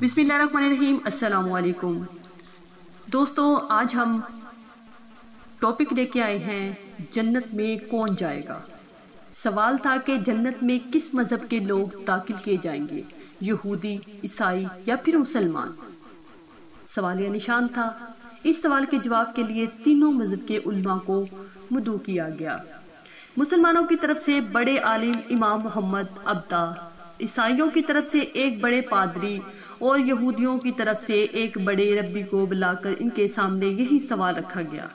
बिस्मिल्लाहिर्रहमानिर्रहीम। अस्सलाम वालेकुम दोस्तों, आज हम टॉपिक लेके आए हैं जन्नत में कौन जाएगा। सवाल था कि जन्नत में किस मज़हब के लोग दाखिल किए जाएंगे, यहूदी, ईसाई या फिर मुसलमान। सवाल या निशान था। इस सवाल के जवाब के लिए तीनों मज़हब के उलमा को मदऊ किया गया। मुसलमानों की तरफ से बड़े आलिम इमाम मोहम्मद अब्दा, ईसाइयों की तरफ से एक बड़े पादरी और यहूदियों की तरफ से एक बड़े रब्बी को बुलाकर इनके सामने यही सवाल रखा गया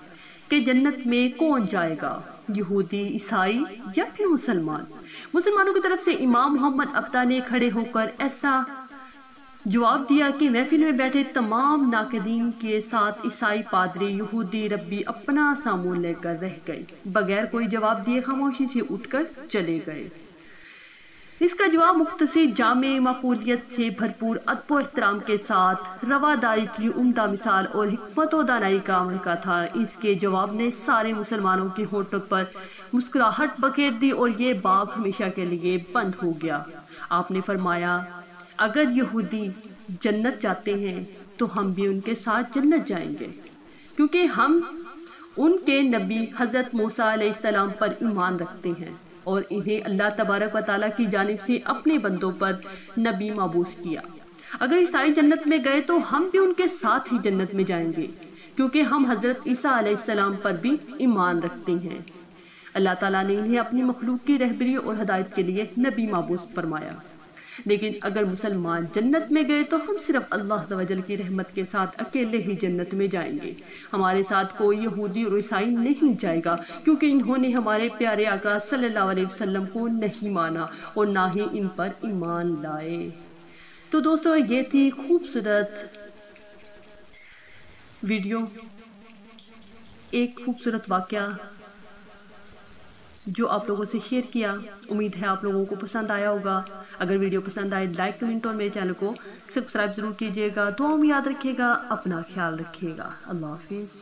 कि जन्नत में कौन जाएगा, यहूदी, ईसाई या फिर मुसलमान। मुसलमानों की तरफ से इमाम मोहम्मद अब्दा ने खड़े होकर ऐसा जवाब दिया कि महफिल में बैठे तमाम नाक़दीन के साथ ईसाई पादरी, यहूदी रब्बी अपना सामून लेकर रह गए, बगैर कोई जवाब दिए खामोशी से उठकर चले गए। इसका जवाब मुख्तसर, जामे, माकूलियत से भरपूर, अदब व एहतराम के साथ, रवादारी की उम्दा मिसाल और हिकमत व दानाई का अमल का था। इसके जवाब ने सारे मुसलमानों के होठों पर मुस्कुराहट बखेर दी और ये बाब हमेशा के लिए बंद हो गया। आपने फरमाया, अगर यहूदी जन्नत जाते हैं तो हम भी उनके साथ जन्नत जाएंगे, क्योंकि हम उनके नबी हज़रत मूसा अलैहिस्सलाम पर ईमान रखते हैं और इन्हें अल्लाह तबारक व तआला की जानिब से अपने बंदों पर नबी माबूस किया। अगर ईसाई जन्नत में गए तो हम भी उनके साथ ही जन्नत में जाएंगे, क्योंकि हम हज़रत ईसा अलैहिस्सलाम पर भी ईमान रखते हैं। अल्लाह ताला ने इन्हें अपनी मखलूक की रहबरी और हदायत के लिए नबी माबूस फरमाया। लेकिन अगर मुसलमान जन्नत में गए तो हम सिर्फ अल्लाह अज़्ज़ व जल की रहमत के साथ अकेले ही जन्नत में जाएंगे। हमारे साथ कोई यहूदी और ईसाई नहीं जाएगा, क्योंकि इन्होंने हमारे प्यारे आका सल्लल्लाहु अलैहि वसल्लम को नहीं माना और ना ही इन पर ईमान लाए। तो दोस्तों, ये थी खूबसूरत वीडियो, एक खूबसूरत वाक़या जो आप लोगों से शेयर किया। उम्मीद है आप लोगों को पसंद आया होगा। अगर वीडियो पसंद आए, लाइक, कमेंट और मेरे चैनल को सब्सक्राइब ज़रूर कीजिएगा। दुआ में याद रखिएगा, अपना ख्याल रखिएगा। अल्लाह हाफिज़।